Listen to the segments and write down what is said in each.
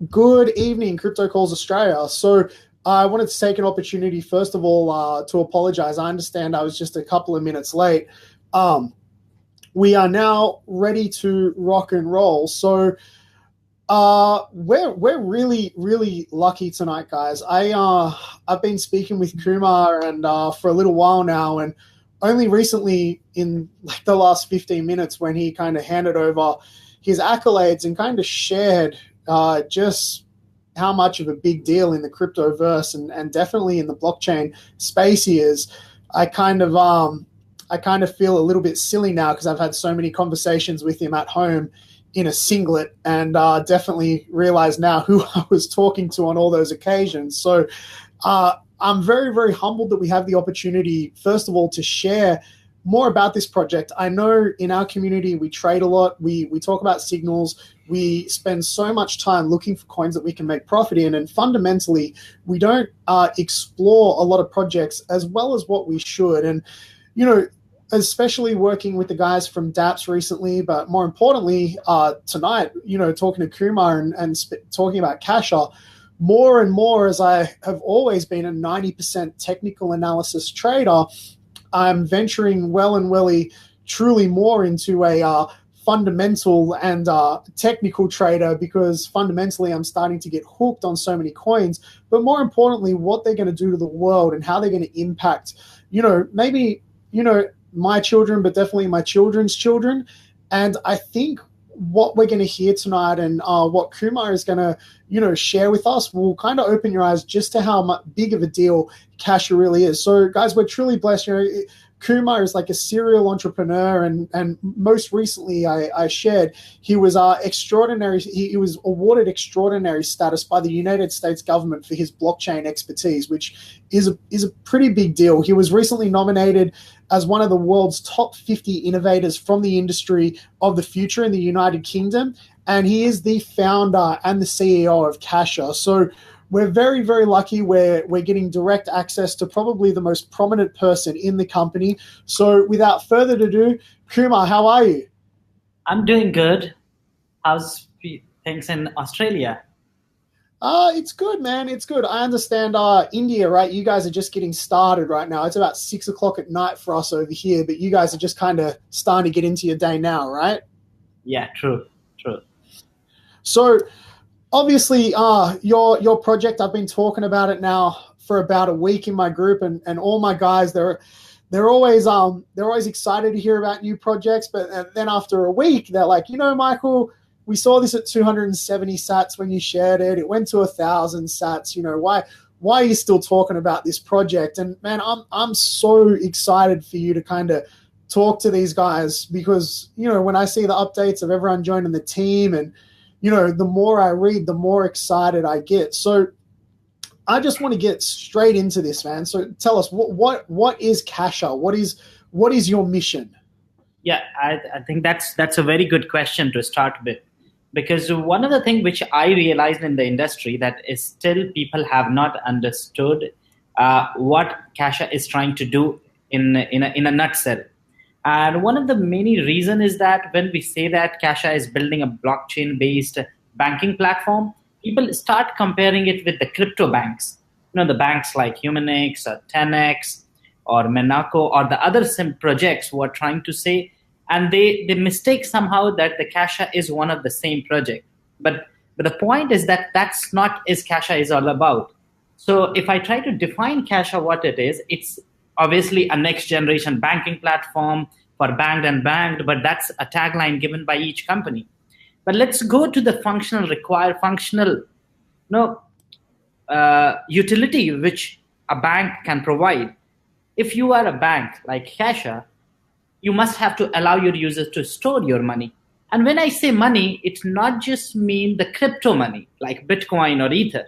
Good evening, Crypto Calls Australia. So I wanted to take an opportunity, first of all, to apologize. I understand I was just a couple of minutes late. Um, we are now ready to rock and roll. So we're really lucky tonight, guys. I've been speaking with Kumar and for a little while now, and only recently in like the last 15 minutes when he kind of handed over his accolades and kind of shared just how much of a big deal in the cryptoverse and definitely in the blockchain space he is. I kind of I kind of feel a little bit silly now because I've had so many conversations with him at home in a singlet and definitely realize now who I was talking to on all those occasions. So I'm very humbled that we have the opportunity, first of all, to share more about this project. I know in our community we trade a lot, we talk about signals, we spend so much time looking for coins that we can make profit in, and fundamentally we don't explore a lot of projects as well as what we should. And you know, especially working with the guys from dApps recently, but more importantly, tonight, talking to Kumar and talking about Cashaa, more and more, as I have always been a 90% technical analysis trader, I'm venturing well and truly more into a fundamental and technical trader, because fundamentally I'm starting to get hooked on so many coins, but more importantly, what they're going to do to the world and how they're going to impact, maybe, my children, but definitely my children's children. And I think what we're going to hear tonight and what Kumar is going to, share with us will kind of open your eyes just to how big of a deal Cashaa really is. So, guys, we're truly blessed. Kumar is like a serial entrepreneur, and most recently I shared he was extraordinary. He was awarded extraordinary status by the United States government for his blockchain expertise, which is a pretty big deal. He was recently nominated as one of the world's top 50 innovators from the industry of the future in the United Kingdom, and he is the founder and the CEO of Cashaa. So we're very lucky. We're getting direct access to probably the most prominent person in the company. So without further ado, Kumar, how are you? I'm doing good. How's things in Australia? It's good, man. It's good. I understand India, right? You guys are just getting started right now. It's about 6 o'clock at night for us over here, but you guys are just kind of starting to get into your day now, right? Yeah, true. So obviously, your project, I've been talking about it now for about a week in my group, and all my guys, they're always excited to hear about new projects, but then after a week, they're like, Michael, we saw this at 270 sats when you shared it. It went to 1,000 sats. Why are you still talking about this project? And man, I'm so excited for you to kind of talk to these guys, because when I see the updates of everyone joining the team, and the more I read, the more excited I get. So I just want to get straight into this, man. So tell us, what is Cashaa? What is your mission? Yeah, I think that's a very good question to start with, because one of the things which I realized in the industry that is still people have not understood what Cashaa is trying to do in a nutshell. And one of the many reason is that when we say that Cashaa is building a blockchain based banking platform, people start comparing it with the crypto banks. The banks like Humanix or 10x or Monaco or the other projects who are trying to say, and they mistake somehow that the Cashaa is one of the same project. But the point is that that's not is Cashaa is all about. So if I try to define Cashaa what it is, it's obviously a next generation banking platform for banked and banked, but that's a tagline given by each company. But let's go to the functional no utility which a bank can provide. If you are a bank like Cashaa, you must have to allow your users to store your money. And when I say money, it not just mean the crypto money like Bitcoin or Ether.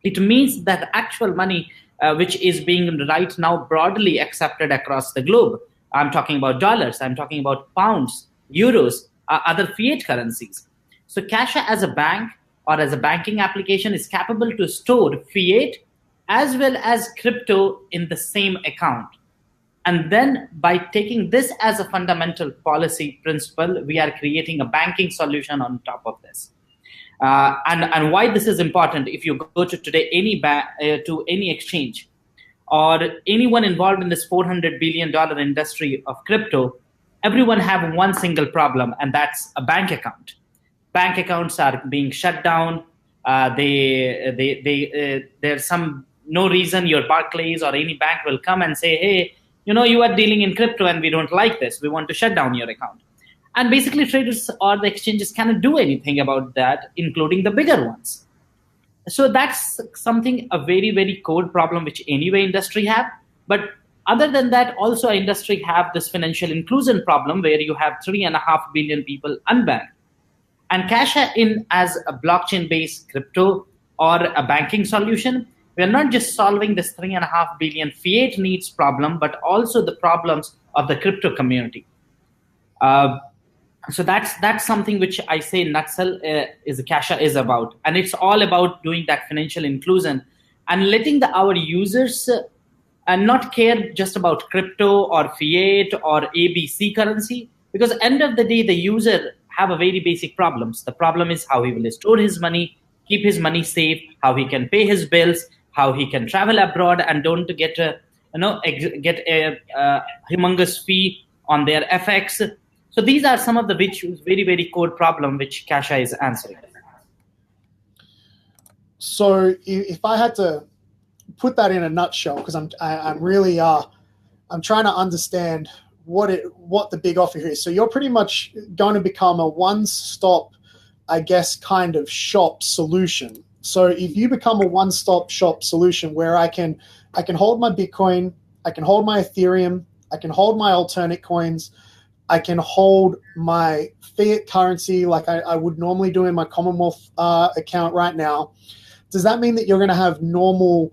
It means that actual money which is being right now broadly accepted across the globe. I'm talking about dollars, I'm talking about pounds, euros, other fiat currencies. So Cashaa as a bank or as a banking application is capable to store fiat as well as crypto in the same account. And then by taking this as a fundamental policy principle, we are creating a banking solution on top of this. And why this is important, if you go to today to any exchange or anyone involved in this $400 billion industry of crypto, everyone have one single problem, and that's a bank account. Bank accounts are being shut down. There's some no reason your Barclays or any bank will come and say, hey, you are dealing in crypto and we don't like this. We want to shut down your account. And basically traders or the exchanges cannot do anything about that, including the bigger ones. So that's something, a very, very core problem which anyway industry have. But other than that, also industry have this financial inclusion problem where you have 3.5 billion people unbanked. And Cashaa in as a blockchain-based crypto or a banking solution, we are not just solving this 3.5 billion fiat needs problem, but also the problems of the crypto community. So that's something which I say nutshell is Cashaa is about, and it's all about doing that financial inclusion and letting our users and not care just about crypto or fiat or ABC currency, because at the end of the day, the user have a very basic problems. The problem is how he will store his money, keep his money safe, how he can pay his bills, how he can travel abroad and don't get a humongous fee on their FX. So these are some of the very, very core problem which Cashaa is answering. So if I had to put that in a nutshell, because I'm really I'm trying to understand what the big offer here is. So you're pretty much going to become a one-stop, I guess, kind of shop solution. So if you become a one-stop shop solution where I can hold my Bitcoin, I can hold my Ethereum, I can hold my alternate coins, I can hold my fiat currency like I would normally do in my Commonwealth account right now. Does that mean that you're going to have normal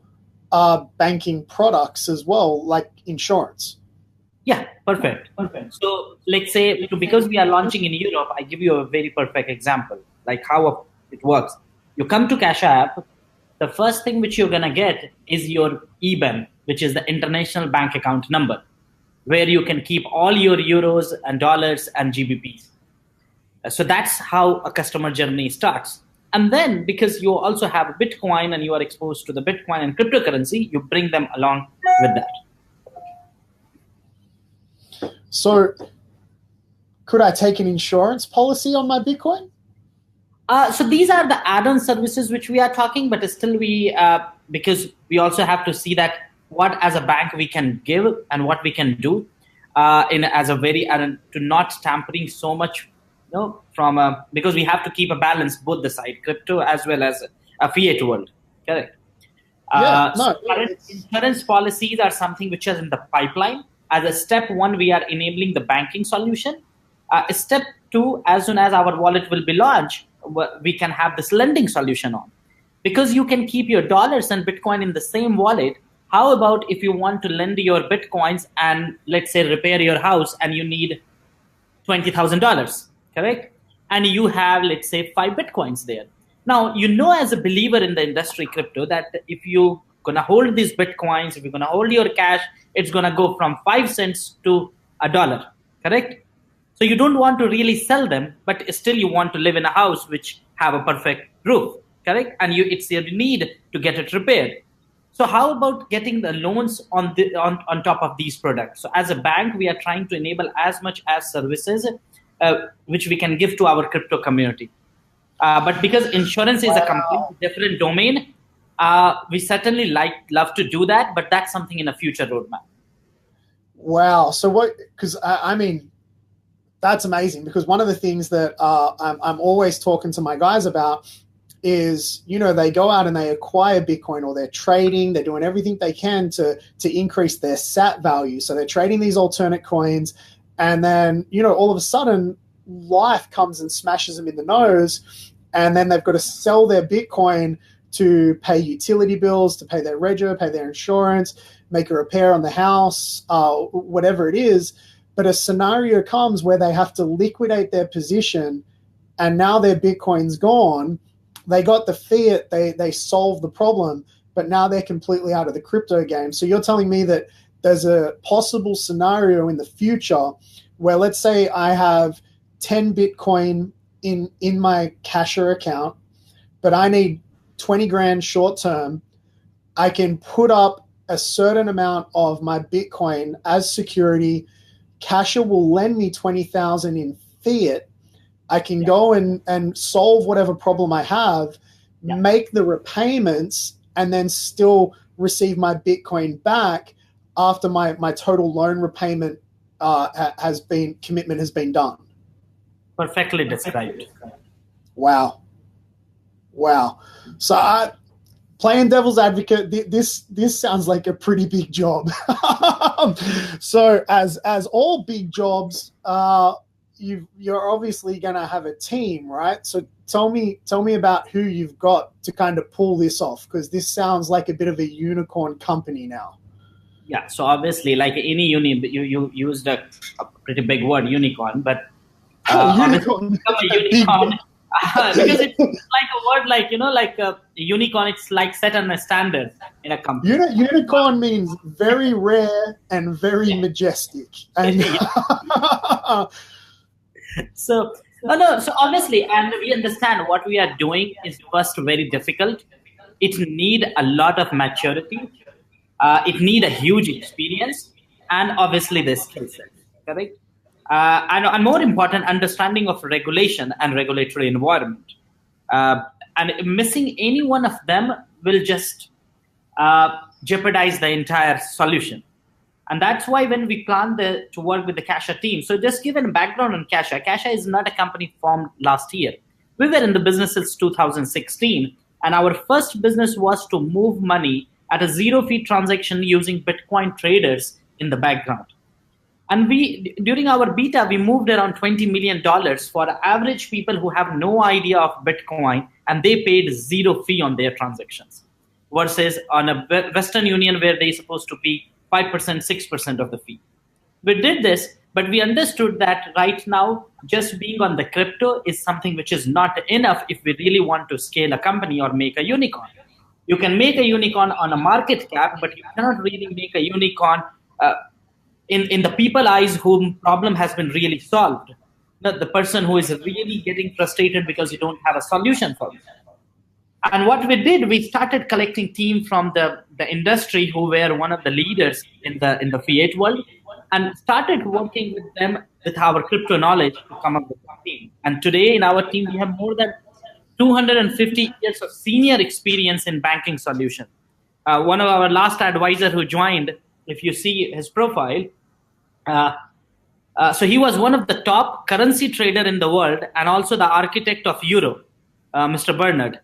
banking products as well, like insurance? Yeah, perfect. So let's say, because we are launching in Europe, I give you a very perfect example, like how it works. You come to Cashaa app, the first thing which you're going to get is your IBAN, which is the international bank account number, where you can keep all your euros and dollars and GBPs. So that's how a customer journey starts. And then because you also have Bitcoin and you are exposed to the Bitcoin and cryptocurrency, you bring them along with that. So could I take an insurance policy on my Bitcoin? So these are the add-on services which we are talking, but still because we also have to see that what as a bank we can give and what we can do to not tampering so much, because we have to keep a balance both the side, crypto as well as a fiat world. Correct. Insurance policies are something which is in the pipeline. As a step one, we are enabling the banking solution. Step two, as soon as our wallet will be launched, we can have this lending solution on. Because you can keep your dollars and Bitcoin in the same wallet, how about if you want to lend your Bitcoins and let's say repair your house and you need $20,000, correct? And you have, let's say, 5 Bitcoins there. Now, as a believer in the industry crypto, that if you're going to hold these Bitcoins, if you're going to hold your cash, it's going to go from 5 cents to $1, correct? So you don't want to really sell them, but still you want to live in a house which have a perfect roof, correct? And it's your need to get it repaired. So how about getting the loans on top of these products? So as a bank, we are trying to enable as much as services which we can give to our crypto community. But because insurance is a completely different domain, we certainly love to do that, but that's something in a future roadmap. Wow. So what? Because I mean, that's amazing. Because one of the things that I'm always talking to my guys about is, they go out and they acquire Bitcoin, or they're trading, they're doing everything they can to increase their SAT value. So they're trading these alternate coins, and then, all of a sudden life comes and smashes them in the nose, and then they've got to sell their Bitcoin to pay utility bills, to pay their rego, pay their insurance, make a repair on the house, whatever it is. But a scenario comes where they have to liquidate their position, and now their Bitcoin's gone. They got the fiat, they solved the problem, but now they're completely out of the crypto game. So you're telling me that there's a possible scenario in the future where, let's say I have 10 Bitcoin in my Cashaa account, but I need 20 grand short term, I can put up a certain amount of my Bitcoin as security. Cashaa will lend me 20,000 in fiat. I can go and solve whatever problem I have, make the repayments, and then still receive my Bitcoin back after my total loan repayment commitment has been done. Perfectly described. Wow. So playing devil's advocate, this sounds like a pretty big job. So as all big jobs, you're obviously going to have a team, right? So tell me about who you've got to kind of pull this off, because this sounds like a bit of a unicorn company now. Yeah, so obviously, like any you used a pretty big word, unicorn, but unicorn. Become a unicorn because it's like a word like a unicorn. It's like set on a standard in a company. Unicorn means very rare and very majestic. And So obviously, and we understand what we are doing is first very difficult. It need a lot of maturity. It need a huge experience, and obviously the skill set, correct? And more important, understanding of regulation and regulatory environment. And missing any one of them will just jeopardize the entire solution. And that's why when we plan to work with the Cashaa team, so just give a background on Cashaa. Cashaa is not a company formed last year. We were in the business since 2016, and our first business was to move money at a zero-fee transaction using Bitcoin traders in the background. And during our beta, we moved around $20 million for average people who have no idea of Bitcoin, and they paid zero fee on their transactions, versus on a Western Union where they're supposed to pay 5%, 6% of the fee. We did this, but we understood that right now, just being on the crypto is something which is not enough if we really want to scale a company or make a unicorn. You can make a unicorn on a market cap, but you cannot really make a unicorn in the people eyes whom problem has been really solved. Not the person who is really getting frustrated because you don't have a solution for it. And what we did, we started collecting team from the industry who were one of the leaders in the fiat world, and started working with them with our crypto knowledge to come up with a team. And today in our team, we have more than 250 years of senior experience in banking solution. One of our last advisor who joined, if you see his profile, so he was one of the top currency trader in the world and also the architect of Euro, Mr. Bernard.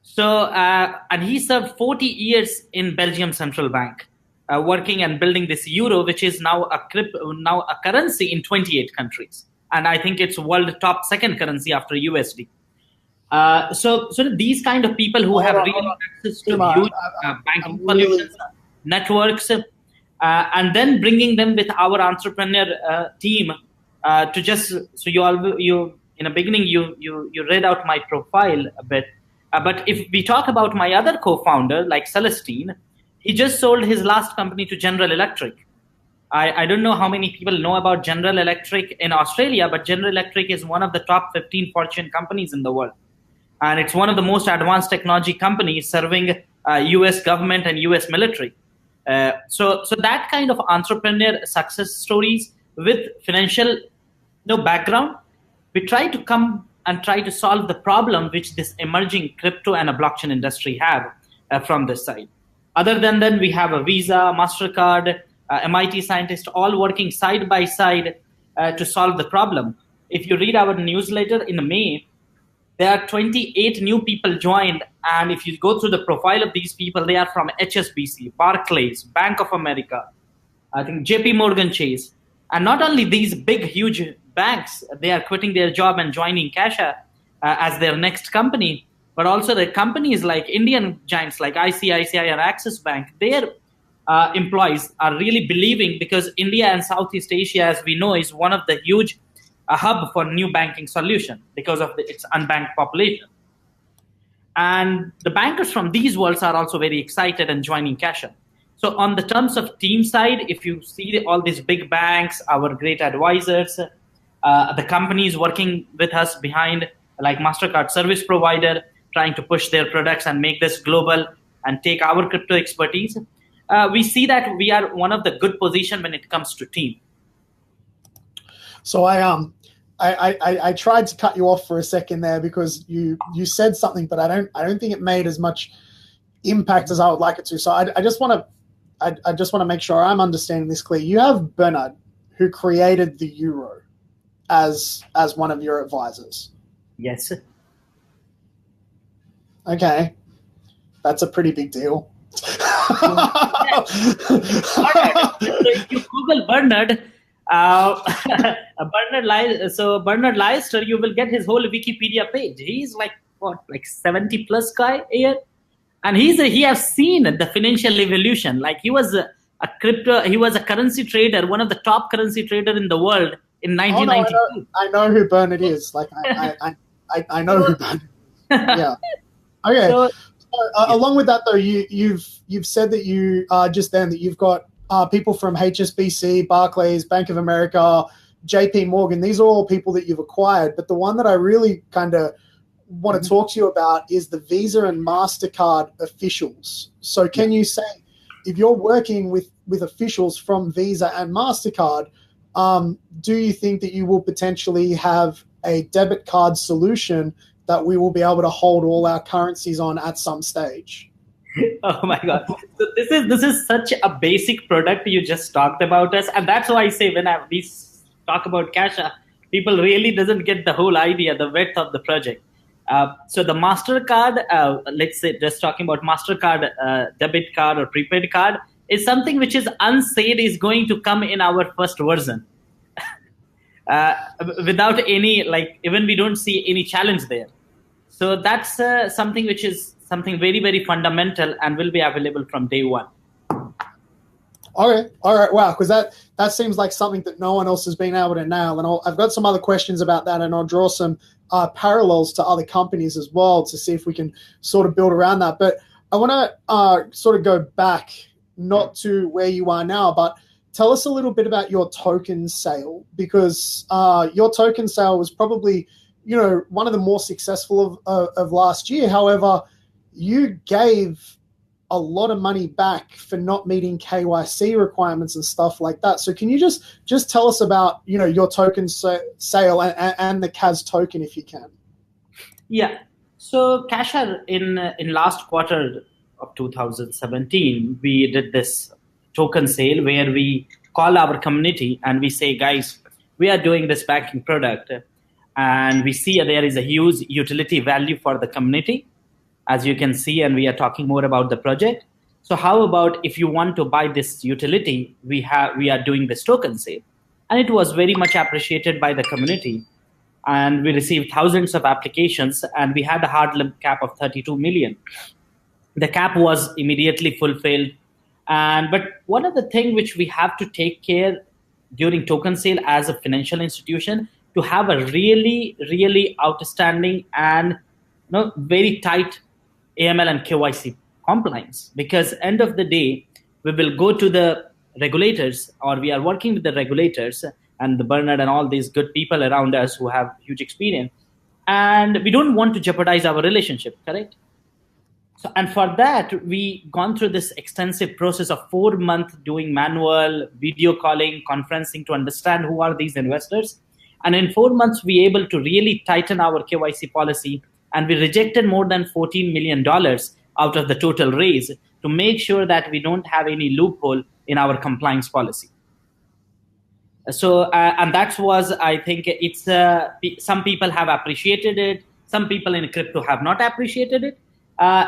So, and he served 40 years in Belgium Central Bank, working and building this Euro, which is now a currency in 28 countries. And I think it's world top second currency after USD. So these kind of people who have really access to huge banking solutions, networks, and then bringing them with our entrepreneur team to just, so you in the beginning, you read out my profile a bit. But if we talk about my other co-founder, like Celestine, he just sold his last company to General Electric. I don't know how many people know about General Electric in Australia, but General Electric is one of the top 15 Fortune companies in the world. And it's one of the most advanced technology companies serving US government and US military. So that kind of entrepreneur success stories with financial background, we try to come and try to solve the problem which this emerging crypto and a blockchain industry have from this side. Other than that, we have a Visa, MasterCard, MIT scientists all working side by side to solve the problem. If you read our newsletter in May, there are 28 new people joined. And if you go through the profile of these people, they are from HSBC, Barclays, Bank of America, I think JP Morgan Chase. And not only these big, huge banks, they are quitting their job and joining Cashaa as their next company, but also the companies like Indian giants like ICICI or Axis Bank, their employees are really believing, because India and Southeast Asia, as we know, is one of the huge hub for new banking solution because of its unbanked population. And the bankers from these worlds are also very excited and joining Cashaa. So on the terms of team side, if you see all these big banks, our great advisors, the companies working with us behind, like MasterCard service provider, trying to push their products and make this global and take our crypto expertise. We see that we are one of the good position when it comes to team. So I tried to cut you off for a second there because you said something, but I don't think it made as much impact as I would like it to. So I just want to make sure I'm understanding this clear. You have Bernard, who created the euro, as one of your advisors. Yes. Okay, that's a pretty big deal. So if you Google Bernard, Bernard Leicester, you will get his whole Wikipedia page. He's like 70 plus guy here, and he has seen the financial evolution. Like he was a currency trader, one of the top currency trader in the world in 1992. Oh, no, I know who Bernard is. Like I know who Bernard is. Yeah. Okay. So, along with that, though, you've said that you just then that you've got people from HSBC, Barclays, Bank of America, JP Morgan. These are all people that you've acquired. But the one that I really kind of want to talk to you about is the Visa and MasterCard officials. So can you say, if you're working with officials from Visa and MasterCard, do you think that you will potentially have a debit card solution that we will be able to hold all our currencies on at some stage? Oh my God! So this is such a basic product you just talked about us, and that's why I say when we talk about Cashaa, people really doesn't get the whole idea, the width of the project. So the MasterCard, let's say just talking about MasterCard debit card or prepaid card, is something which is unsaid is going to come in our first version. Without any, even we don't see any challenge there. So that's something which is something very, very fundamental and will be available from day one. All right, wow, because that seems like something that no one else has been able to nail. And I've got some other questions about that, and I'll draw some parallels to other companies as well to see if we can sort of build around that. But I want to sort of go back, not to where you are now, but tell us a little bit about your token sale, because your token sale was probably, one of the more successful of last year. However, you gave a lot of money back for not meeting KYC requirements and stuff like that. So can you just tell us about, your token sale and the CAS token, if you can? Yeah. So Cashaa in last quarter of 2017, we did this token sale where we call our community and we say, guys, we are doing this banking product, and we see there is a huge utility value for the community, as you can see, and we are talking more about the project. So how about if you want to buy this utility, we are doing this token sale. And it was very much appreciated by the community. And we received thousands of applications, and we had a hard limit cap of 32 million. The cap was immediately fulfilled. But one of the things which we have to take care during token sale as a financial institution, to have a really, really outstanding and very tight AML and KYC compliance. Because end of the day, we will go to the regulators, or we are working with the regulators and the Bernard and all these good people around us who have huge experience. And we don't want to jeopardize our relationship, correct? So, and for that, we gone through this extensive process of 4 months doing manual video calling, conferencing to understand who are these investors. And in 4 months, we able to really tighten our KYC policy, and we rejected more than $14 million out of the total raise to make sure that we don't have any loophole in our compliance policy. So, and that was, I think, it's some people have appreciated it. Some people in crypto have not appreciated it.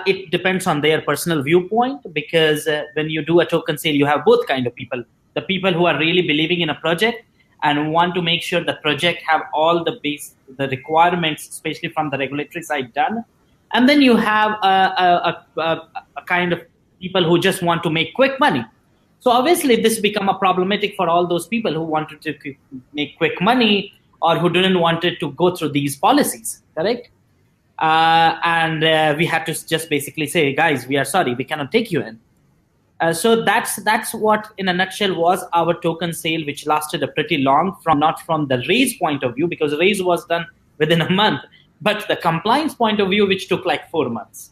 It depends on their personal viewpoint, because when you do a token sale, you have both kind of people. The people who are really believing in a project and want to make sure the project have all the requirements, especially from the regulatory side, done. And then you have a kind of people who just want to make quick money. So obviously this become a problematic for all those people who wanted to make quick money or who didn't want it to go through these policies, correct? And we had to just basically say, guys, we are sorry, we cannot take you in. So that's what, in a nutshell, was our token sale, which lasted a pretty long, not from the raise point of view, because the raise was done within a month, but the compliance point of view, which took like 4 months.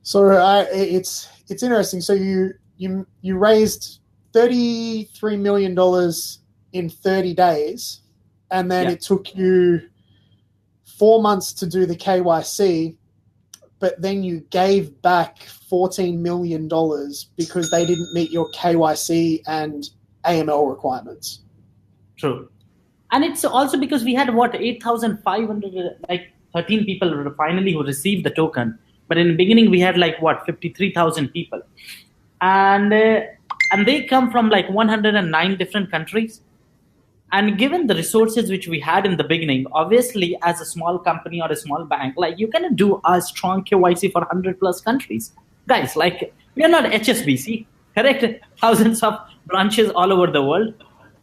So it's interesting. So you raised $33 million in 30 days, and then it took you 4 months to do the KYC, but then you gave back $14 million because they didn't meet your KYC and AML requirements. True. And it's also because we had 8,500, like 13 people finally who received the token. But in the beginning, we had 53,000 people. And they come from 109 different countries. And given the resources which we had in the beginning, obviously, as a small company or a small bank, you cannot do a strong KYC for 100 plus countries. Guys, we are not HSBC, correct? Thousands of branches all over the world.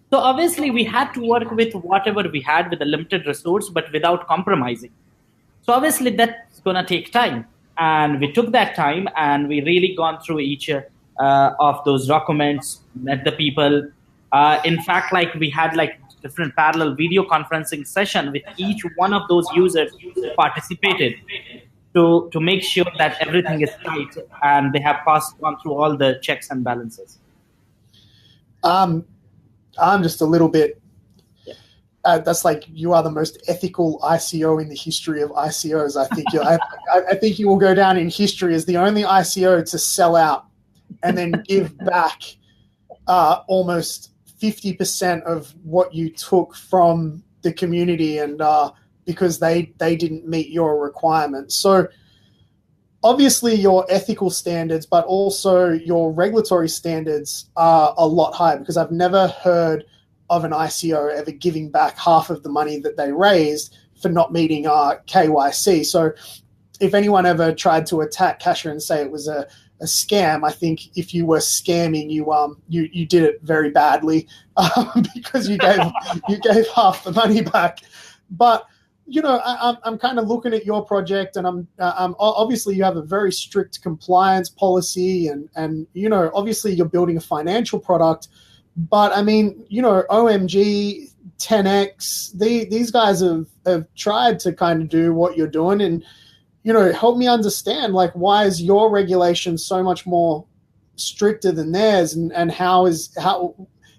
So obviously, we had to work with whatever we had with a limited resource, but without compromising. So obviously, that's going to take time. And we took that time and we really gone through each of those documents, met the people. In fact, we had different parallel video conferencing session with each one of those users who participated to make sure that everything is tight and they have gone through all the checks and balances. I'm just a little bit. That's you are the most ethical ICO in the history of ICOs. I think I think you will go down in history as the only ICO to sell out and then give back almost 50% of what you took from the community, and because they didn't meet your requirements. So obviously your ethical standards, but also your regulatory standards are a lot higher, because I've never heard of an ICO ever giving back half of the money that they raised for not meeting KYC. So if anyone ever tried to attack Cashaa and say it was a scam, I think if you were scamming, you did it very badly because you gave half the money back. But I'm kind of looking at your project, and I'm obviously you have a very strict compliance policy, and obviously you're building a financial product. But I mean, OMG, 10X, these guys have tried to kind of do what you're doing, and help me understand, why is your regulation so much more stricter than theirs, and how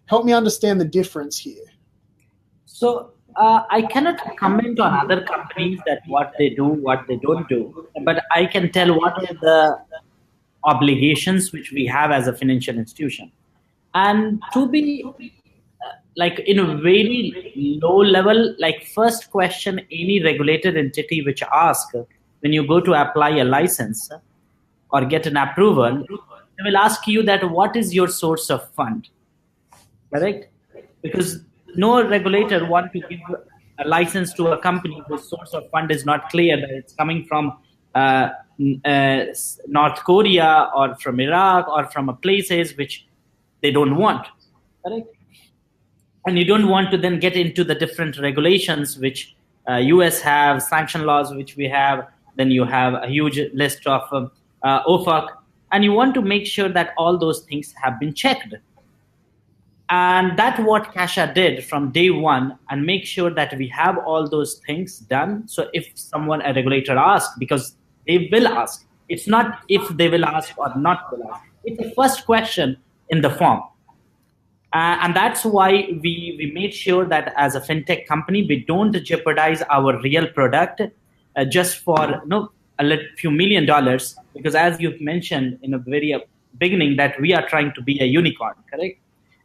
help me understand the difference here. So I cannot comment on other companies that what they do, what they don't do, but I can tell what are the obligations which we have as a financial institution. And to be in a very low level, first question any regulated entity which asks when you go to apply a license or get an approval, they will ask you that what is your source of fund, correct? Because no regulator want to give a license to a company whose source of fund is not clear, that it's coming from North Korea or from Iraq or from places which they don't want, correct? And you don't want to then get into the different regulations which US have, sanction laws which we have, then you have a huge list of OFAC, and you want to make sure that all those things have been checked. And that's what Cashaa did from day one, and make sure that we have all those things done. So if a regulator asks, because they will ask, it's not if they will ask or not will ask, it's the first question in the form. And that's why we made sure that as a fintech company, we don't jeopardize our real product just for a few $1 million, because as you've mentioned in the very beginning that we are trying to be a unicorn, correct?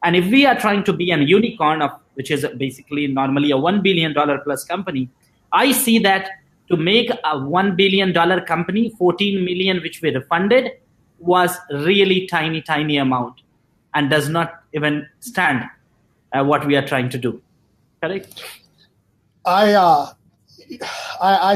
And if we are trying to be a unicorn, which is basically normally a $1 billion plus company, I see that to make a $1 billion company, 14 million which we refunded was really tiny amount, and does not even stand what we are trying to do. Correct? I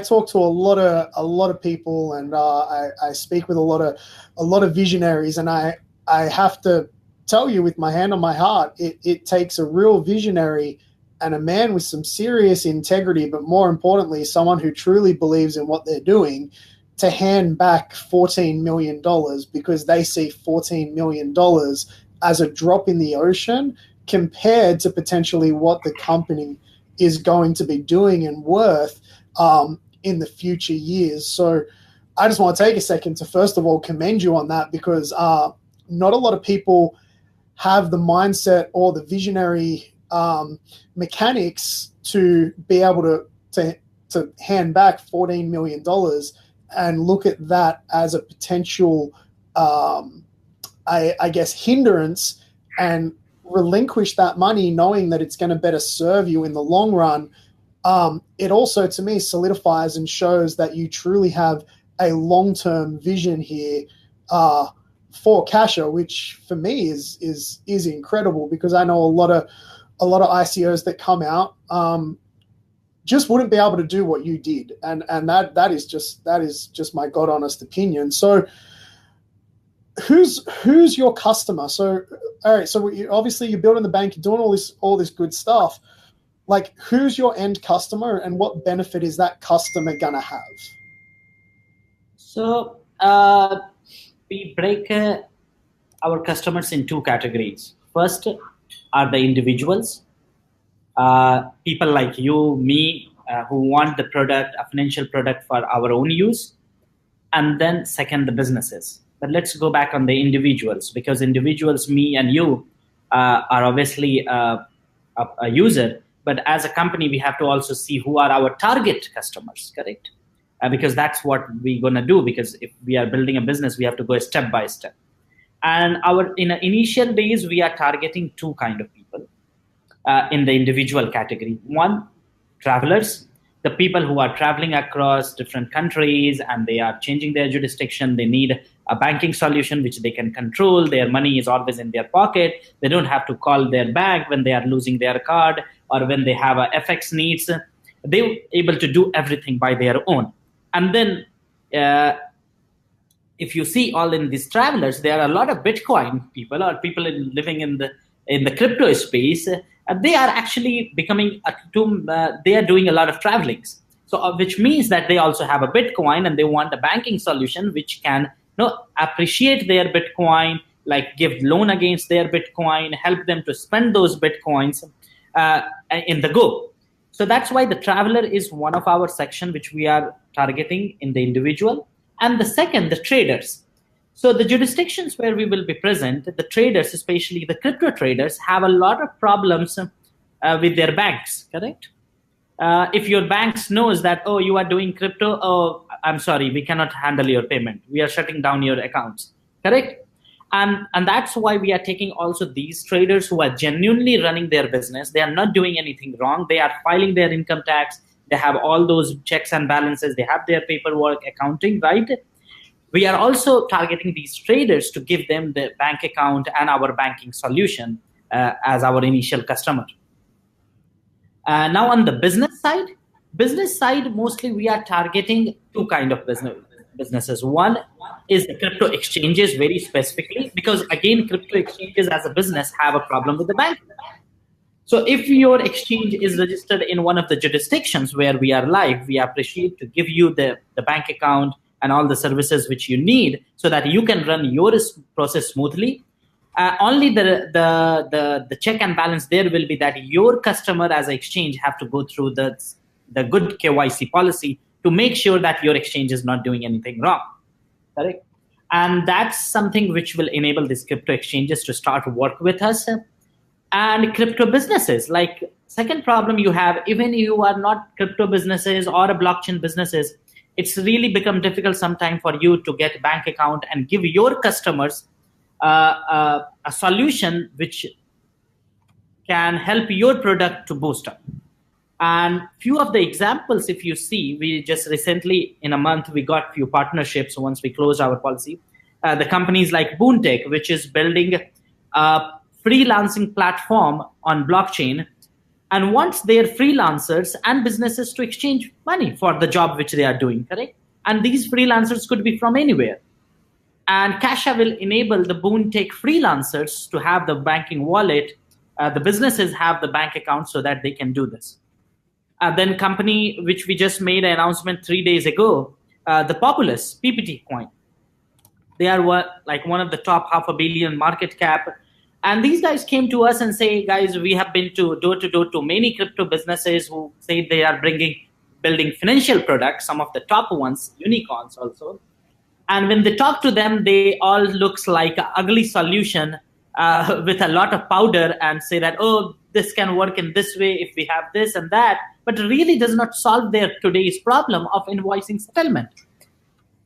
talk to a lot of people, and I speak with a lot of visionaries, and I have to tell you with my hand on my heart, it takes a real visionary and a man with some serious integrity, but more importantly, someone who truly believes in what they're doing, to hand back $14 million, because they see $14 million as a drop in the ocean compared to potentially what the company is going to be doing and worth in the future years. So I just want to take a second to first of all commend you on that, because not a lot of people have the mindset or the visionary mechanics to be able to hand back $14 million and look at that as a potential, I guess, hindrance, and relinquish that money knowing that it's going to better serve you in the long run. It also, to me, solidifies and shows that you truly have a long-term vision here for Cashaa, which for me is incredible, because I know a lot of ICOs that come out just wouldn't be able to do what you did, and that is just my God honest opinion. So who's your customer? So all right, so obviously you're building the bank, you're doing all this good stuff. Like, who's your end customer, and what benefit is that customer gonna have? So we break our customers in two categories. First are the individuals, people like you, me, who want the product, a financial product for our own use. And then second, the businesses. But let's go back on the individuals, because individuals, me and you, are obviously a user. But as a company, we have to also see who are our target customers, correct? Because that's what we're going to do. Because if we are building a business, we have to go step by step. And in the initial days, we are targeting two kind of people in the individual category. One, travelers, the people who are traveling across different countries and they are changing their jurisdiction. They need a banking solution which they can control. Their money is always in their pocket. They don't have to call their bank when they are losing their card or when they have a FX needs. They're able to do everything by their own. And then if you see all in these travelers, there are a lot of Bitcoin people or people living in the crypto space. They are actually becoming they are doing a lot of travelings. So which means that they also have a Bitcoin and they want a banking solution which can appreciate their Bitcoin, like give loan against their Bitcoin, help them to spend those Bitcoins in the go. So that's why the traveler is one of our section which we are targeting in the individual. And the second, the traders. So the jurisdictions where we will be present, the traders, especially the crypto traders, have a lot of problems with their banks, correct? If your banks knows that, oh, you are doing crypto, oh, I'm sorry, we cannot handle your payment. We are shutting down your accounts, correct? And that's why we are taking also these traders who are genuinely running their business. They are not doing anything wrong. They are filing their income tax. They have all those checks and balances. They have their paperwork, accounting, right? We are also targeting these traders to give them the bank account and our banking solution as our initial customer. Now on the business side, mostly we are targeting two kind of businesses. One is the crypto exchanges very specifically, because again, crypto exchanges as a business have a problem with the bank. So if your exchange is registered in one of the jurisdictions where we are live, we appreciate to give you the bank account and all the services which you need so that you can run your process smoothly. Only the check and balance there will be that your customer as an exchange have to go through the good KYC policy to make sure that your exchange is not doing anything wrong, correct? And that's something which will enable these crypto exchanges to start work with us. And crypto businesses, like second problem you have, even you are not crypto businesses or a blockchain businesses, it's really become difficult sometimes for you to get bank account and give your customers a solution which can help your product to boost up. And few of the examples, if you see, we just recently in a month, we got few partnerships once we closed our policy. The companies like Boontech, which is building a freelancing platform on blockchain and wants their freelancers and businesses to exchange money for the job which they are doing, correct? And these freelancers could be from anywhere. And Cashaa will enable the Boontech freelancers to have the banking wallet. The businesses have the bank account so that they can do this. Then company which we just made an announcement 3 days ago, the Populous PPT coin. They are one of the top 500 million market cap. And these guys came to us and say, guys, we have been to door to many crypto businesses who say they are building financial products, some of the top ones, unicorns also. And when they talk to them, they all looks like an ugly solution with a lot of powder and say that, oh, this can work in this way if we have this and that, but really does not solve their today's problem of invoicing settlement.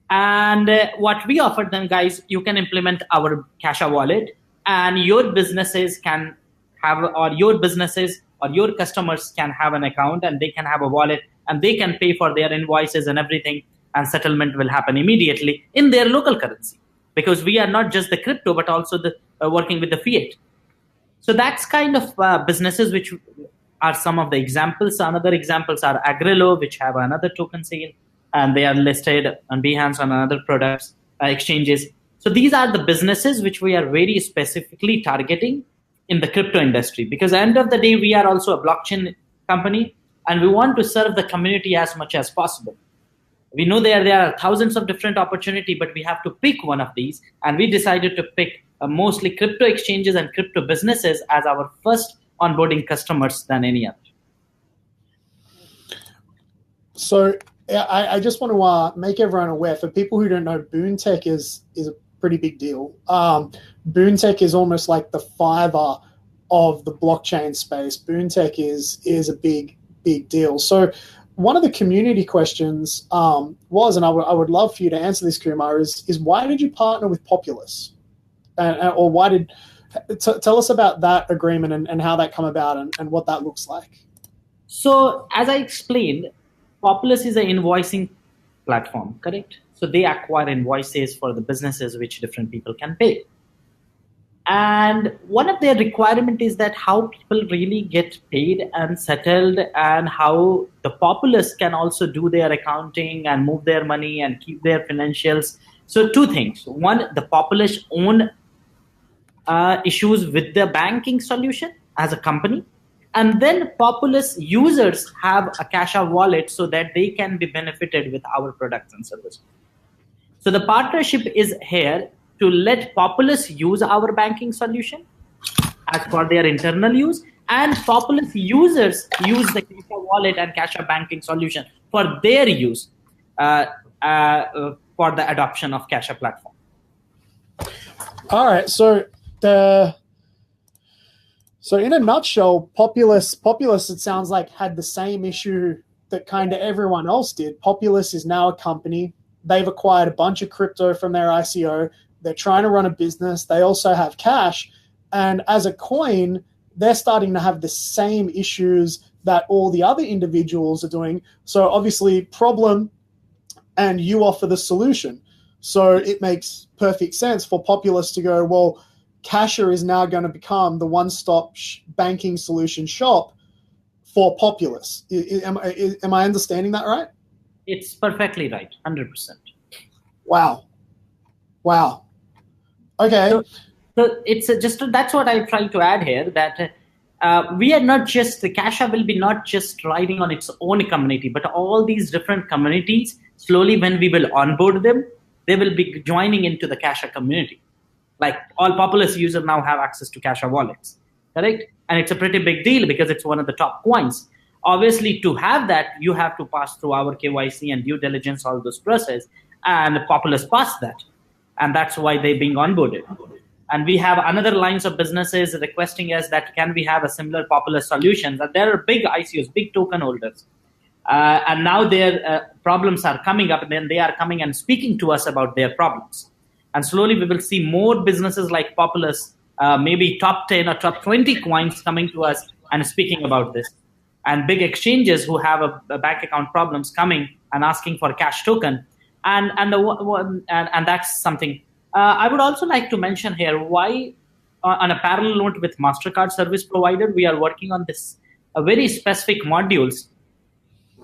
And what we offered them, guys, you can implement our Cashaa wallet, and your businesses can have, or your businesses or your customers can have an account, and they can have a wallet, and they can pay for their invoices and everything, and settlement will happen immediately in their local currency, because we are not just the crypto, but also the working with the fiat. So that's kind of businesses which are some of the examples. Another examples are Agrelo, which have another token sale, and they are listed on Behance on another products exchanges. So these are the businesses which we are very specifically targeting in the crypto industry, because at the end of the day, we are also a blockchain company, and we want to serve the community as much as possible. We know there are thousands of different opportunities, but we have to pick one of these, and we decided to pick mostly crypto exchanges and crypto businesses as our first onboarding customers than any other. So I just want to make everyone aware, for people who don't know, Boontech is a pretty big deal. Boontech is almost like the Fiverr of the blockchain space. Boontech is a big deal. So one of the community questions was, and I would love for you to answer this, Kumar, is why did you partner with Populous? Or why did tell us about that agreement and how that come about and what that looks like. So as I explained, Populous is an invoicing platform, correct? So they acquire invoices for the businesses which different people can pay. And one of their requirement is that how people really get paid and settled, and how the Populous can also do their accounting and move their money and keep their financials. So two things. One, the Populous own issues with the banking solution as a company. And then Populous users have a Cashaa wallet so that they can be benefited with our products and services. So the partnership is here to let Populous use our banking solution as for their internal use, and Populous users use the Cashaa wallet and Cashaa banking solution for their use for the adoption of Cashaa platform. All right, so in a nutshell, Populous, it sounds like, had the same issue that kind of everyone else did. Populous is now a company. They've acquired a bunch of crypto from their ICO. They're trying to run a business. They also have cash. And as a coin, they're starting to have the same issues that all the other individuals are doing. So obviously, problem, and you offer the solution. So it makes perfect sense for Populous to go, well, Cashaa is now going to become the one-stop banking solution shop for Populous. Am I understanding that right? It's perfectly right, 100%. Wow. Okay. So it's that's what I try to add here, that we are not just, the Cashaa will be not just riding on its own community, but all these different communities, slowly when we will onboard them, they will be joining into the Cashaa community. Like all Populous users now have access to Cashaa wallets, correct? And it's a pretty big deal because it's one of the top coins. Obviously, to have that, you have to pass through our KYC and due diligence, all those process, and Populous passed that. And that's why they're being onboarded. And we have another lines of businesses requesting us that can we have a similar Populous solution. That there are big ICOs, big token holders. And now their problems are coming up, and then they are coming and speaking to us about their problems. And slowly we will see more businesses like Populous, maybe top 10 or top 20 coins coming to us and speaking about this. And big exchanges who have a bank account problems coming and asking for cash token. And that's something. I would also like to mention here why, on a parallel note with MasterCard service provider, we are working on this very specific modules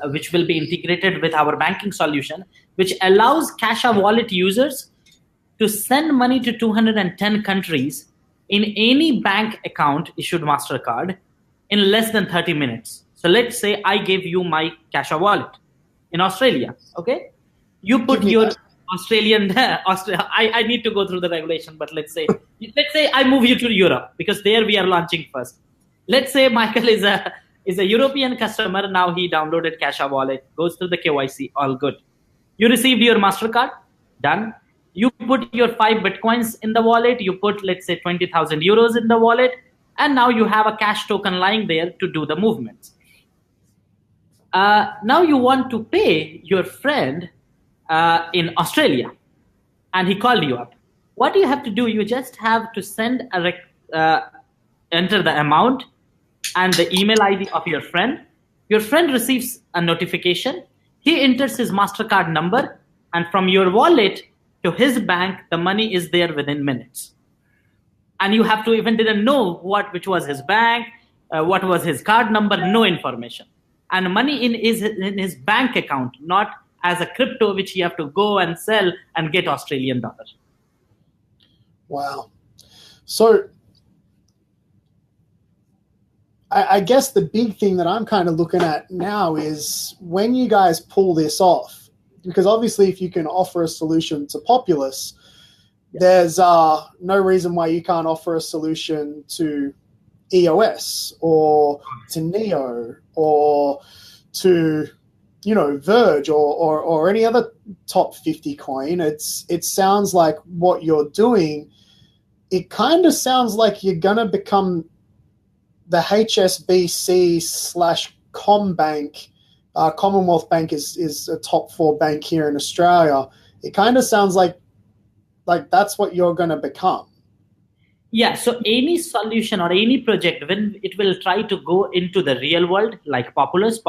which will be integrated with our banking solution, which allows Cashaa wallet users to send money to 210 countries in any bank account issued MasterCard in less than 30 minutes. So let's say I gave you my Cashaa wallet in Australia, okay? You put your Australian, I need to go through the regulation, but let's say let's say I move you to Europe because there we are launching first. Let's say Michael is a European customer. Now he downloaded Cashaa wallet, goes through the KYC, all good. You received your MasterCard, done. You put your 5 Bitcoins in the wallet. You put, let's say, 20,000 euros in the wallet, and now you have a cash token lying there to do the movements. Now you want to pay your friend in Australia, and he called you up. What do you have to do? You just have to send enter the amount and the email ID of your friend. Your friend receives a notification. He enters his MasterCard number, and from your wallet to his bank, the money is there within minutes. And you have to even didn't know which was his bank, what was his card number, no information. And money in his bank account, not as a crypto which you have to go and sell and get Australian dollars. Wow. So I guess the big thing that I'm kind of looking at now is when you guys pull this off, because obviously if you can offer a solution to Populous, there's no reason why you can't offer a solution to EOS or to Neo or to, Verge or any other top 50 coin. It sounds like what you're doing, it kind of sounds like you're going to become the HSBC / CommBank. Commonwealth Bank is a top 4 bank here in Australia. It kind of sounds like that's what you're going to become. Yeah, so any solution or any project, when it will try to go into the real world, like Populous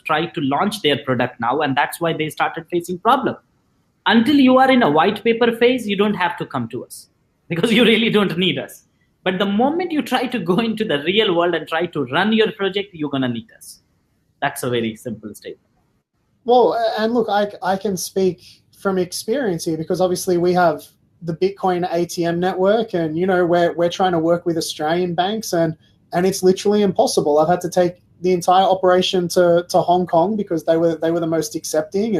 tried to launch their product now, and that's why they started facing problem. Until you are in a white paper phase, you don't have to come to us because you really don't need us. But the moment you try to go into the real world and try to run your project, you're going to need us. That's a very simple statement. Well, and look, I can speak from experience here because obviously we have the Bitcoin ATM network, and we're trying to work with Australian banks, and it's literally impossible. I've had to take the entire operation to Hong Kong because they were the most accepting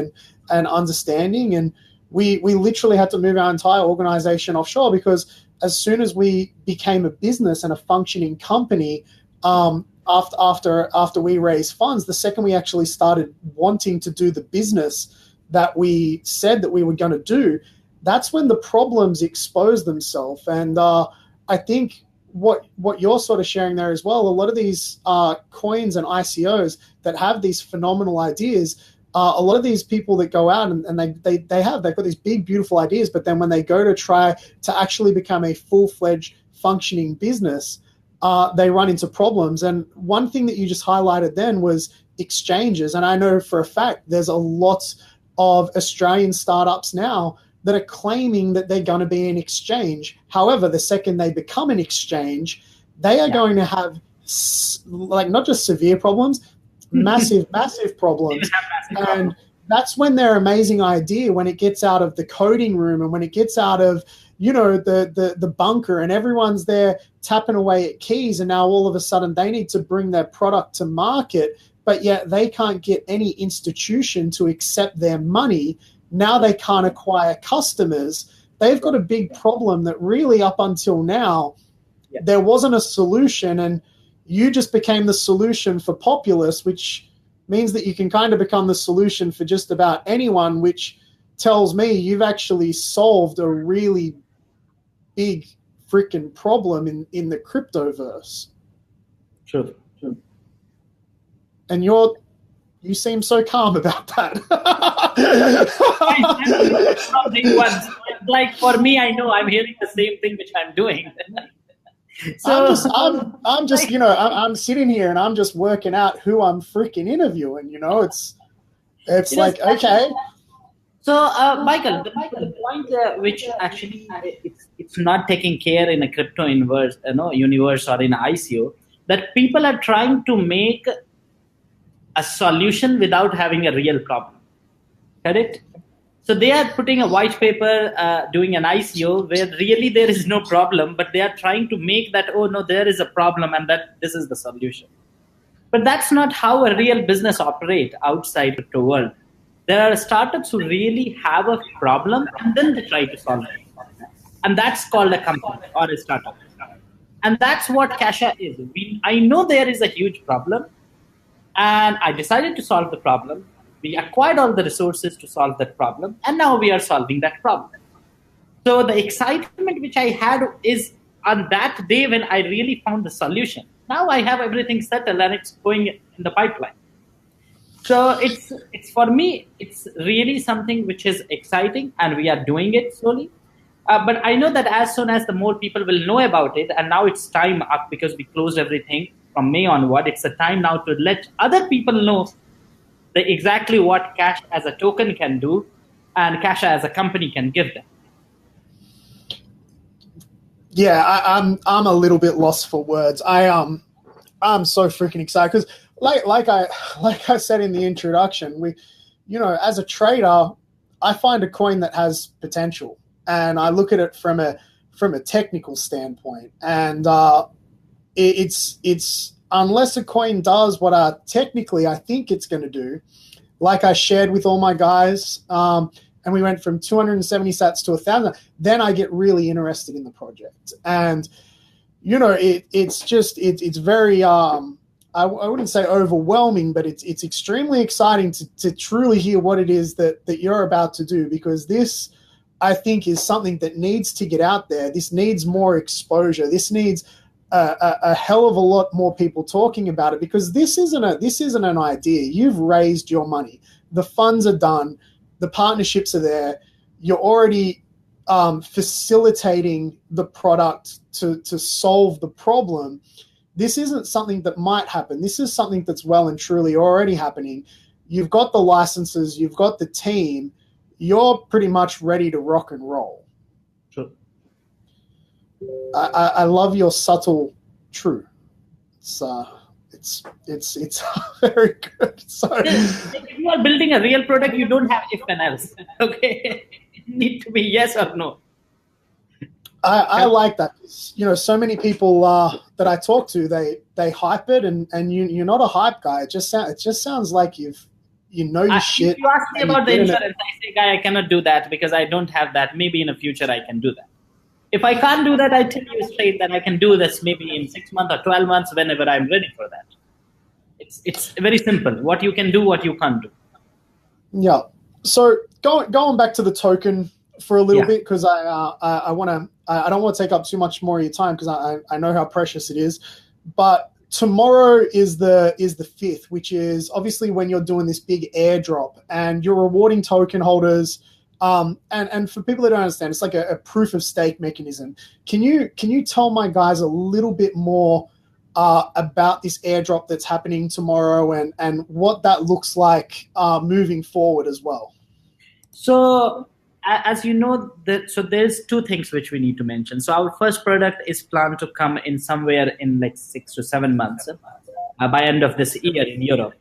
and understanding, and we literally had to move our entire organization offshore because as soon as we became a business and a functioning company, after we raised funds, the second we actually started wanting to do the business that we said that we were going to do, that's when the problems expose themselves. And I think what you're sort of sharing there as well, a lot of these coins and ICOs that have these phenomenal ideas, a lot of these people that go out and they've got these big, beautiful ideas, but then when they go to try to actually become a full-fledged functioning business, they run into problems. And one thing that you just highlighted then was exchanges. And I know for a fact there's a lot of Australian startups now that are claiming that they're going to be an exchange. However, the second they become an exchange, they are going to have not just severe problems, massive problems. And that's when their amazing idea, when it gets out of the coding room and when it gets out of, the bunker and everyone's there tapping away at keys, and now all of a sudden they need to bring their product to market, but yet they can't get any institution to accept their money. Now they can't acquire customers. They've got a big problem that really up until now, there wasn't a solution, and you just became the solution for Populous, which means that you can kind of become the solution for just about anyone, which tells me you've actually solved a really big freaking problem in the cryptoverse. True. And you seem so calm about that. Like for me, I know I'm hearing the same thing which I'm doing. So I'm just I'm sitting here and I'm just working out who I'm freaking interviewing. It's like, okay. So, Michael, the point which actually it's not taking care in a crypto universe or in ICO, that people are trying to make a solution without having a real problem. Correct? So they are putting a white paper, doing an ICO where really there is no problem, but they are trying to make that, oh no, there is a problem and that this is the solution. But that's not how a real business operates outside the world. There are startups who really have a problem and then they try to solve it. And that's called a company or a startup. And that's what Cashaa is. I know there is a huge problem, and I decided to solve the problem. We acquired all the resources to solve that problem, and now we are solving that problem. So the excitement which I had is on that day when I really found the solution. Now I have everything settled and it's going in the pipeline. So it's for me, it's really something which is exciting, and we are doing it slowly. But I know that as soon as the more people will know about it, and now it's time up because we closed everything from May onward. It's a time now to let other people know exactly what Cash as a token can do, and Cashaa as a company can give them. Yeah, I'm a little bit lost for words. I'm so freaking excited because like I said in the introduction, as a trader, I find a coin that has potential, and I look at it from a technical standpoint, and it's unless a coin does what technically I think it's going to do, like I shared with all my guys, and we went from 270 sats to 1,000, then I get really interested in the project. And, it's very, I wouldn't say overwhelming, but it's extremely exciting to truly hear what it is that you're about to do, because this, I think, is something that needs to get out there. This needs more exposure. This needs a hell of a lot more people talking about it, because this isn't an idea. You've raised your money. The funds are done. The partnerships are there. You're already facilitating the product to solve the problem. This isn't something that might happen. This is something that's well and truly already happening. You've got the licenses. You've got the team. You're pretty much ready to rock and roll. Sure. I love your subtle true. It's very good. So if you are building a real product, you don't have if and else. Okay, it need to be yes or no. I like that. So many people that I talk to, they hype it, and you're not a hype guy. It just sounds like your shit. If you ask me about the insurance, I say, guy, I cannot do that because I don't have that. Maybe in the future I can do that. If I can't do that, I tell you straight that I can do this maybe in 6 months or 12 months, whenever I'm ready for that. It's very simple. What you can do, what you can't do. Yeah. So going back to the token for a little bit, because I don't want to take up too much more of your time, because I know how precious it is. But tomorrow is the 5th, which is obviously when you're doing this big airdrop, and you're rewarding token holders. And for people that don't understand, it's like a proof of stake mechanism. Can you tell my guys a little bit more about this airdrop that's happening tomorrow, and what that looks like moving forward as well? So as you know, so there's two things which we need to mention. So our first product is planned to come in somewhere in like 6 to 7 months by end of this year in Europe.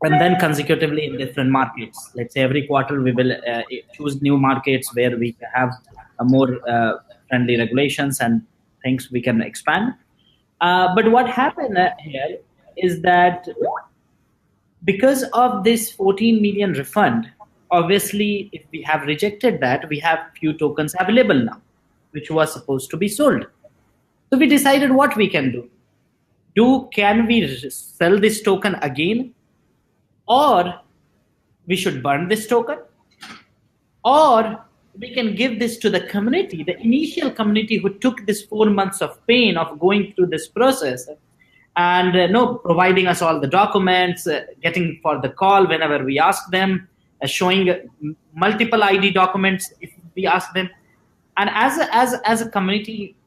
And then consecutively in different markets. Let's say every quarter we will choose new markets where we have a more friendly regulations and things we can expand. But what happened here is that because of this 14 million refund, obviously if we have rejected that, we have few tokens available now, which was supposed to be sold. So we decided what we can do. Can we sell this token again? Or we should burn this token, or we can give this to the community, the initial community who took this 4 months of pain of going through this process and providing us all the documents, getting for the call whenever we ask them, showing multiple ID documents if we ask them. And as a community,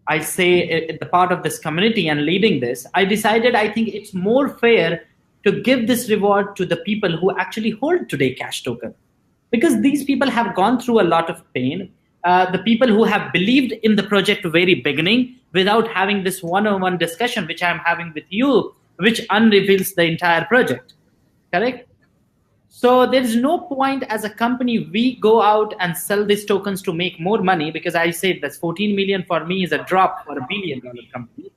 I say the part of this community and leading this, I decided I think it's more fair to give this reward to the people who actually hold today Cash token, because these people have gone through a lot of pain. The people who have believed in the project very beginning without having this one-on-one discussion, which I'm having with you, which unreveals the entire project, correct? So there is no point as a company we go out and sell these tokens to make more money, because I say that 14 million for me is a drop for $1 billion company.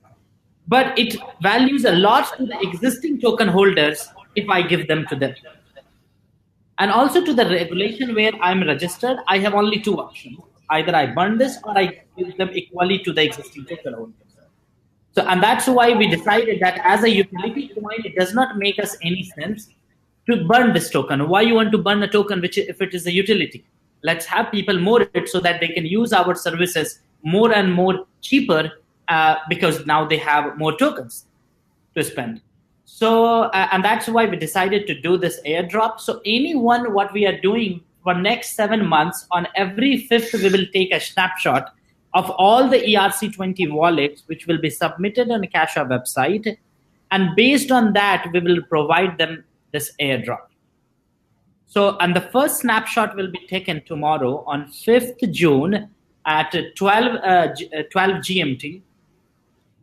But it values a lot to the existing token holders if I give them to them. And also to the regulation where I'm registered, I have only two options. Either I burn this or I give them equally to the existing token holders. So, and that's why we decided that as a utility coin, it does not make us any sense to burn this token. Why you want to burn a token which, if it is a utility? Let's have people more it so that they can use our services more and more cheaper because now they have more tokens to spend. So, and that's why we decided to do this airdrop. So anyone, what we are doing for next 7 months, on every 5th, we will take a snapshot of all the ERC20 wallets, which will be submitted on the Cashaa website. And based on that, we will provide them this airdrop. So, and the first snapshot will be taken tomorrow on 5th June at 12 GMT.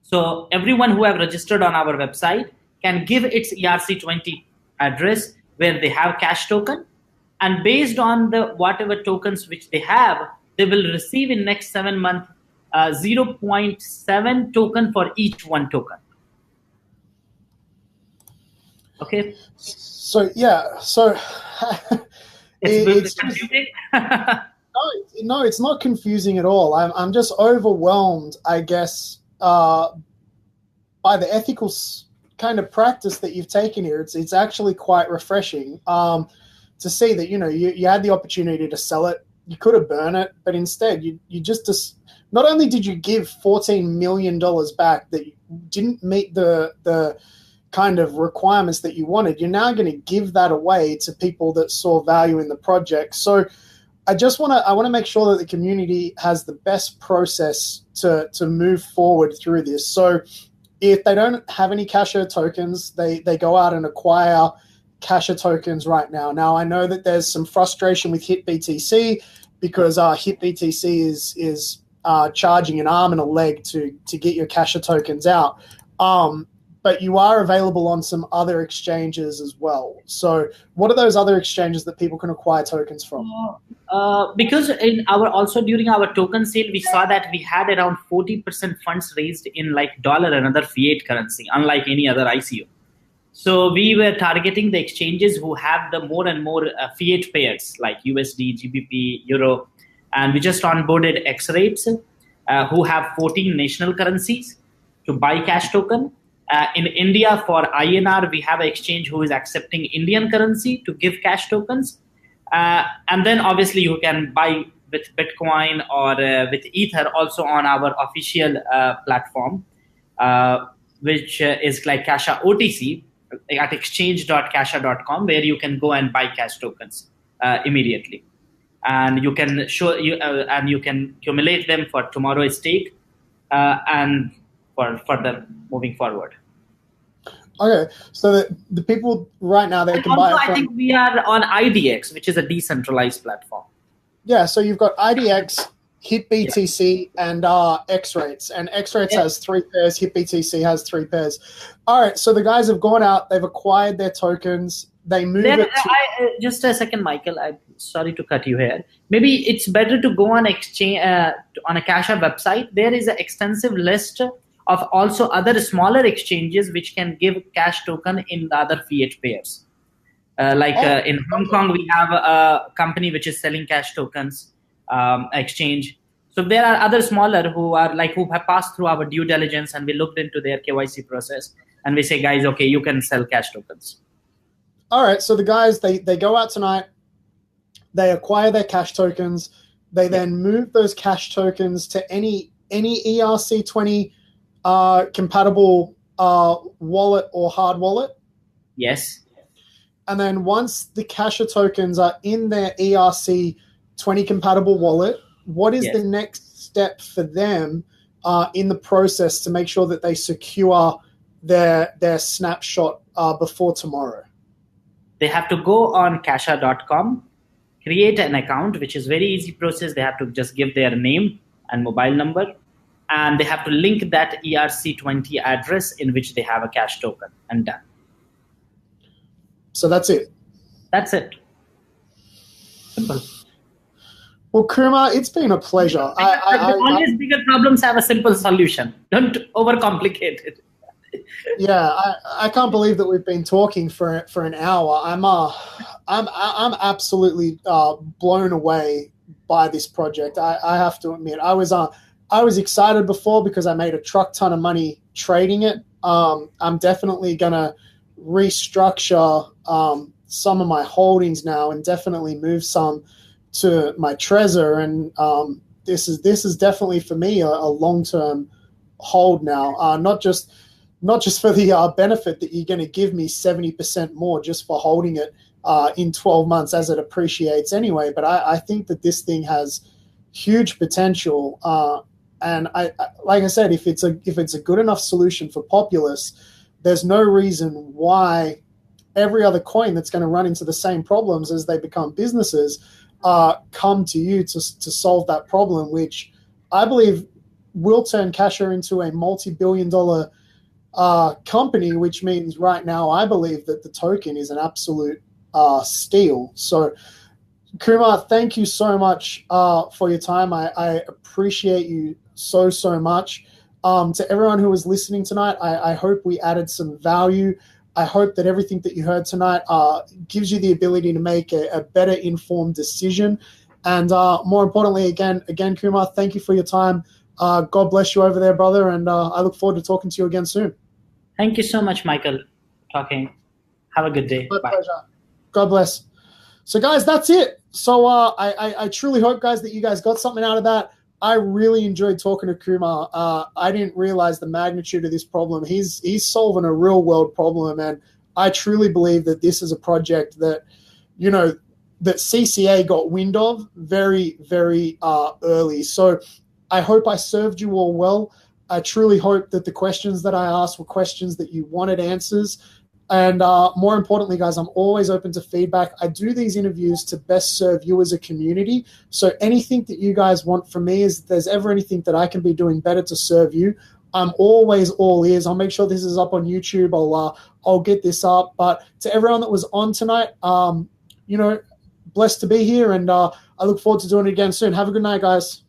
So everyone who have registered on our website can give its ERC20 address where they have cash token. And based on the whatever tokens which they have, they will receive in next 7 months 0.7 token for each one token. Okay. So yeah, so it's confusing. No, it's not confusing at all. I'm just overwhelmed, I guess, by the ethical kind of practice that you've taken here. It's actually quite refreshing to see that you had the opportunity to sell it. You could have burned it, but instead you just not only did you give $14 million back that you didn't meet the kind of requirements that you wanted, you're now going to give that away to people that saw value in the project. So I want to make sure that the community has the best process to move forward through this. So if they don't have any Cashaa tokens, they go out and acquire Cashaa tokens right now. Now, I know that there's some frustration with HitBTC because HitBTC is charging an arm and a leg to get your Cashaa tokens out. But you are available on some other exchanges as well. So what are those other exchanges that people can acquire tokens from? Because during our token sale, we saw that we had around 40% funds raised in like dollar and other fiat currency, unlike any other ICO. So we were targeting the exchanges who have the more and more fiat pairs like USD, GBP, Euro, and we just onboarded X-Rates who have 14 national currencies to buy cash token. In India, for INR, we have an exchange who is accepting Indian currency to give cash tokens. And then obviously you can buy with Bitcoin or with Ether also on our official platform, which is like Cashaa OTC at exchange.cashaa.com, where you can go and buy cash tokens immediately. And you can and you can accumulate them for tomorrow's stake and for further moving forward. Okay, so the people right now, they can buy it from... I think we are on IDX, which is a decentralized platform. Yeah, so you've got IDX, HitBTC, and X-Rates. And X-Rates has 3 pairs, HitBTC has 3 pairs. All right, so the guys have gone out, they've acquired their tokens, they move it to... Just a second, Michael, I'm sorry to cut you here. Maybe it's better to go on exchange on a Cashaa website. There is an extensive list of also other smaller exchanges which can give cash token in the other fiat pairs. In Hong Kong, we have a company which is selling cash tokens exchange. So there are other smaller who have passed through our due diligence, and we looked into their KYC process, and we say, guys, okay, you can sell cash tokens. All right, so the guys, they go out tonight, they acquire their cash tokens, they then move those cash tokens to any ERC20 compatible wallet or hard wallet? Yes. And then once the Cashaa tokens are in their ERC20 compatible wallet, what is the next step for them in the process to make sure that they secure their snapshot before tomorrow? They have to go on cashaa.com, create an account, which is very easy process. They have to just give their name and mobile number, and they have to link that ERC20 address in which they have a cash token, and done. So that's it? That's it. Simple. Well, Kumar, it's been a pleasure. Always bigger problems have a simple solution. Don't overcomplicate it. Yeah, I can't believe that we've been talking for an hour. I'm absolutely blown away by this project. I have to admit, I was excited before because I made a truck ton of money trading it. I'm definitely gonna restructure some of my holdings now and definitely move some to my Trezor. And this is definitely for me a long-term hold now. Not just for the benefit that you're going to give me 70% more just for holding it in 12 months as it appreciates anyway. But I think that this thing has huge potential. And I like I said, if it's a good enough solution for populace, there's no reason why every other coin that's going to run into the same problems as they become businesses come to you to solve that problem, which I believe will turn Cashaa into a multi-billion-dollar company, which means right now I believe that the token is an absolute steal. So, Kumar, thank you so much for your time. I appreciate you so much. To everyone who was listening tonight, I hope we added some value. I hope that everything that you heard tonight gives you the ability to make a better informed decision. And more importantly, again, Kumar, thank you for your time. God bless you over there, brother. And I look forward to talking to you again soon. Thank you so much, Michael. Talking. Have a good day. My pleasure. God bless. So, guys, that's it. So I truly hope, guys, that you guys got something out of that. I really enjoyed talking to Kumar. I didn't realize the magnitude of this problem. He's solving a real world problem, and I truly believe that this is a project that, that CCA got wind of very, very early. So I hope I served you all well. I truly hope that the questions that I asked were questions that you wanted answers. And more importantly, guys, I'm always open to feedback. I do these interviews to best serve you as a community. So anything that you guys want from me, is if there's ever anything that I can be doing better to serve you, I'm always all ears. I'll make sure this is up on YouTube. I'll get this up. But to everyone that was on tonight, blessed to be here, and I look forward to doing it again soon. Have a good night, guys.